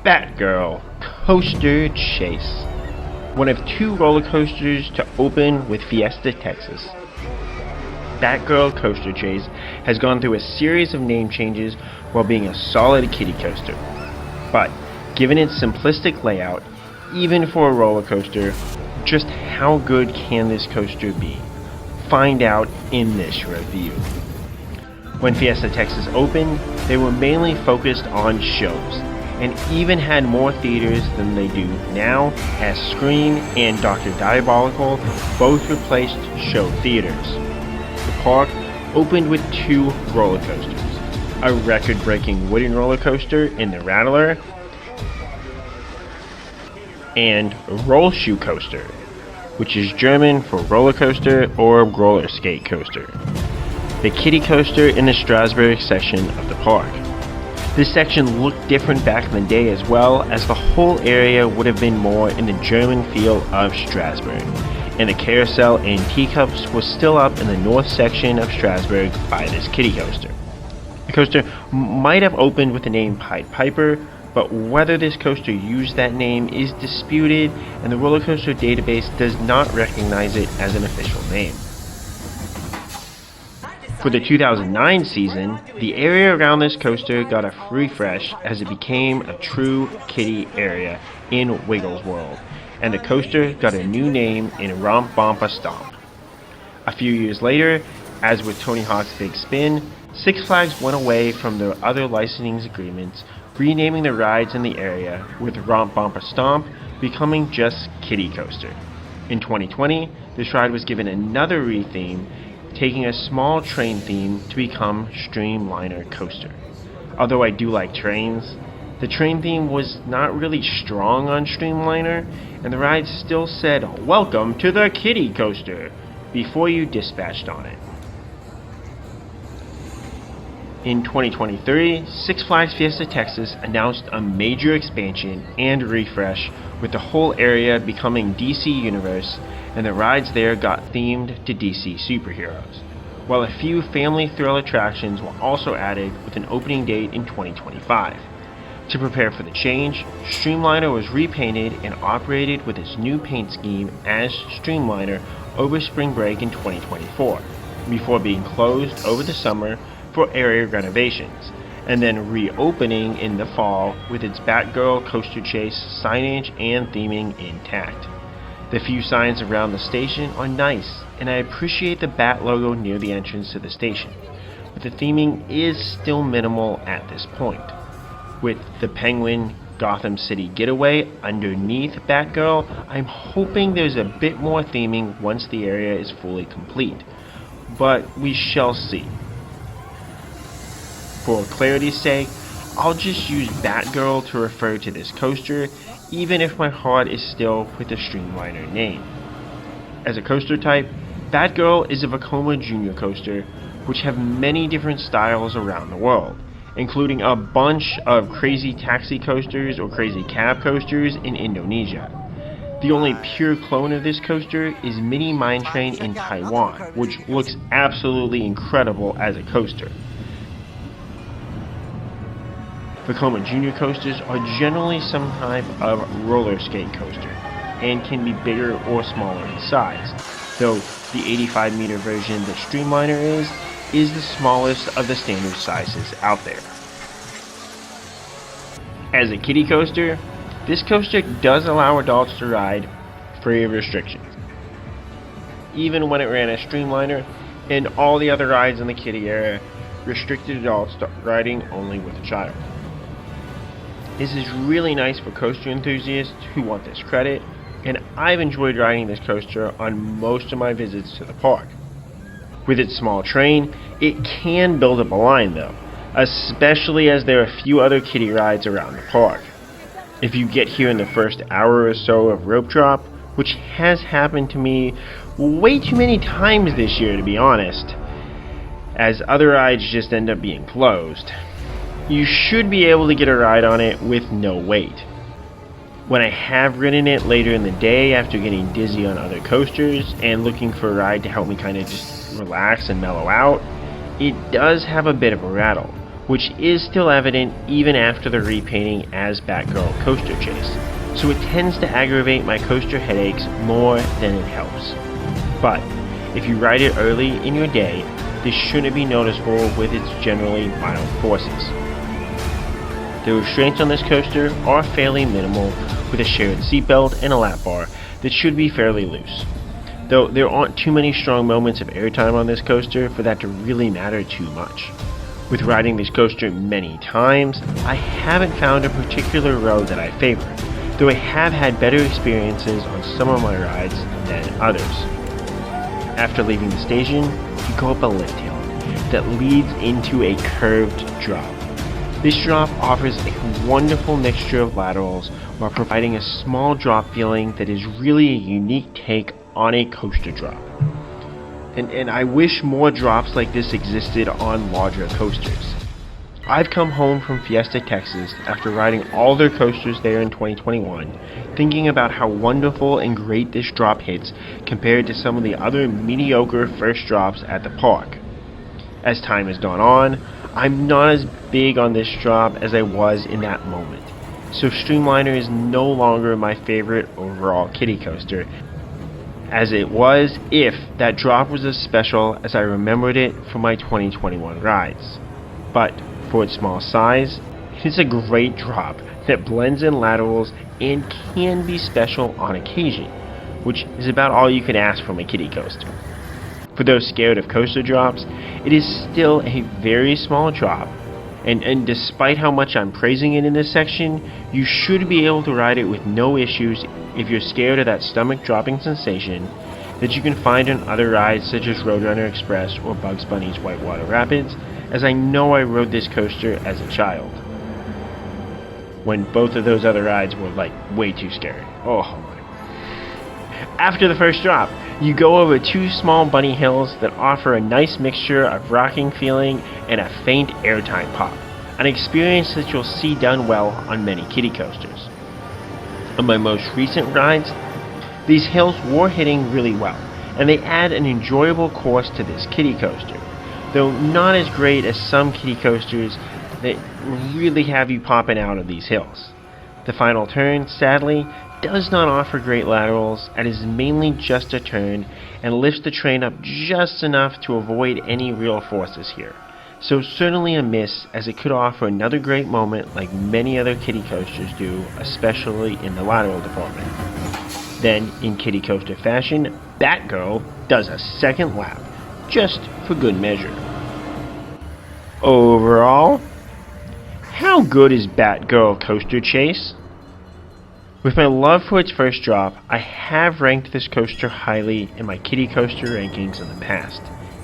Batgirl Coaster Chase. One of two roller coasters to open with Fiesta Texas. Batgirl Coaster Chase has gone through a series of name changes while being a solid kiddie coaster. But given its simplistic layout, even for a roller coaster, just how good can this coaster be? Find out in this review. When Fiesta Texas opened, they were mainly focused on shows, and even had more theaters than they do now, as Scream and Dr. Diabolical both replaced show theaters. The park opened with two roller coasters, a record-breaking wooden roller coaster in the Rattler, and a roll shoe coaster, which is German for roller coaster or roller skate coaster. The kiddie coaster in the Strasburg section of the park. This section looked different back in the day as well, as the whole area would have been more in the German feel of Strasburg, and the carousel and teacups was still up in the north section of Strasburg by this kiddie coaster. The coaster might have opened with the name Pied Piper, but whether this coaster used that name is disputed, and the roller coaster database does not recognize it as an official name. For the 2009 season, the area around this coaster got a refresh as it became a true kiddie area in Wiggles World, and the coaster got a new name in Romp, Bomp, Stomp. A few years later, as with Tony Hawk's Big Spin, Six Flags went away from their other licensing agreements, renaming the rides in the area, with Romp, Bomp, Stomp becoming just Kiddie Coaster. In 2020, this ride was given another retheme, taking a small train theme to become Streamliner Coaster. Although I do like trains, the train theme was not really strong on Streamliner, and the ride still said, "Welcome to the Kiddie Coaster," before you dispatched on it. In 2023, Six Flags Fiesta Texas announced a major expansion and refresh, with the whole area becoming DC Universe, and the rides there got themed to DC superheroes, while a few family thrill attractions were also added with an opening date in 2025. To prepare for the change, Streamliner was repainted and operated with its new paint scheme as Streamliner over spring break in 2024, before being closed over the summer for area renovations, and then reopening in the fall with its Batgirl Coaster Chase signage and theming intact. The few signs around the station are nice, and I appreciate the Bat logo near the entrance to the station, but the theming is still minimal at this point. With the Penguin Gotham City getaway underneath Batgirl, I'm hoping there's a bit more theming once the area is fully complete, but we shall see. For clarity's sake, I'll just use Batgirl to refer to this coaster, even if my heart is still with the Streamliner name. As a coaster type, Batgirl is a Vekoma Jr. coaster, which have many different styles around the world, including a bunch of crazy taxi coasters or crazy cab coasters in Indonesia. The only pure clone of this coaster is Mini Mine Train in Taiwan, which looks absolutely incredible as a coaster. Vekoma Jr. coasters are generally some type of roller skate coaster, and can be bigger or smaller in size, though the 85-meter version that Streamliner is the smallest of the standard sizes out there. As a kiddie coaster, this coaster does allow adults to ride free of restrictions, even when it ran as Streamliner, and all the other rides in the kiddie area restricted adults to riding only with a child. This is really nice for coaster enthusiasts who want this credit, and I've enjoyed riding this coaster on most of my visits to the park. With its small train, it can build up a line though, especially as there are a few other kiddie rides around the park. If you get here in the first hour or so of rope drop, which has happened to me way too many times this year to be honest, as other rides just end up being closed, you should be able to get a ride on it with no wait. When I have ridden it later in the day after getting dizzy on other coasters and looking for a ride to help me kind of just relax and mellow out, it does have a bit of a rattle, which is still evident even after the repainting as Batgirl Coaster Chase, so it tends to aggravate my coaster headaches more than it helps. But if you ride it early in your day, this shouldn't be noticeable with its generally mild forces. The restraints on this coaster are fairly minimal, with a shared seatbelt and a lap bar that should be fairly loose, though there aren't too many strong moments of airtime on this coaster for that to really matter too much. With riding this coaster many times, I haven't found a particular road that I favor, though I have had better experiences on some of my rides than others. After leaving the station, you go up a lift hill that leads into a curved drop. This drop offers a wonderful mixture of laterals while providing a small drop feeling that is really a unique take on a coaster drop. And I wish more drops like this existed on larger coasters. I've come home from Fiesta Texas after riding all their coasters there in 2021, thinking about how wonderful and great this drop hits compared to some of the other mediocre first drops at the park. As time has gone on, I'm not as big on this drop as I was in that moment, so Streamliner is no longer my favorite overall kiddie coaster, as it was if that drop was as special as I remembered it from my 2021 rides. But for its small size, it is a great drop that blends in laterals and can be special on occasion, which is about all you can ask from a kiddie coaster. For those scared of coaster drops, it is still a very small drop, and despite how much I'm praising it in this section, you should be able to ride it with no issues if you're scared of that stomach dropping sensation that you can find on other rides such as Roadrunner Express or Bugs Bunny's Whitewater Rapids, as I know I rode this coaster as a child, when both of those other rides were like way too scary. Oh my. After the first drop, you go over two small bunny hills that offer a nice mixture of rocking feeling and a faint airtime pop, an experience that you'll see done well on many kiddie coasters. On my most recent rides, these hills were hitting really well, and they add an enjoyable course to this kiddie coaster, though not as great as some kiddie coasters that really have you popping out of these hills. The final turn, sadly, does not offer great laterals and is mainly just a turn and lifts the train up just enough to avoid any real forces here. So certainly a miss, as it could offer another great moment like many other kiddie coasters do, especially in the lateral department. Then, in kiddie coaster fashion, Batgirl does a second lap, just for good measure. Overall, how good is Batgirl Coaster Chase? With my love for its first drop, I have ranked this coaster highly in my kiddie coaster rankings in the past,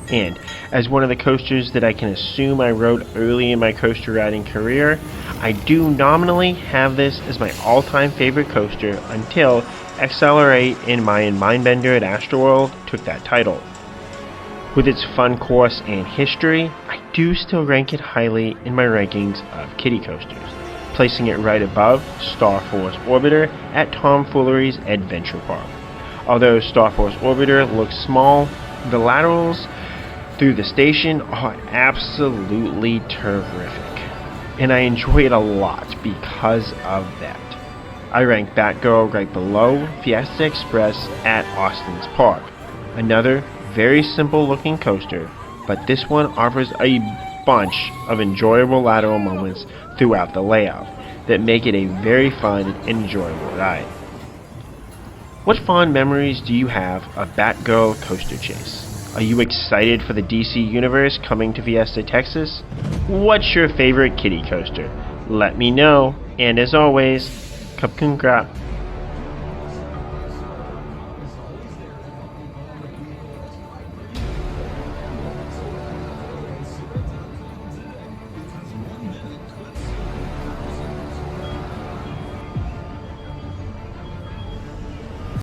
and as one of the coasters that I can assume I rode early in my coaster riding career, I do nominally have this as my all-time favorite coaster until Accelerate in Mayan Mindbender at Astroworld took that title. With its fun course and history, I do still rank it highly in my rankings of kiddie coasters, placing it right above Star Force Orbiter at Tomfoolery's Adventure Park. Although Star Force Orbiter looks small, the laterals through the station are absolutely terrific, and I enjoy it a lot because of that. I rank Batgirl right below Fiesta Express at Austin's Park, another very simple looking coaster, but this one offers a bunch of enjoyable lateral moments throughout the layout that make it a very fun and enjoyable ride. What fond memories do you have of Batgirl Coaster Chase? Are you excited for the DC Universe coming to Fiesta Texas? What's your favorite kiddie coaster? Let me know, and as always, Kapkun Krap.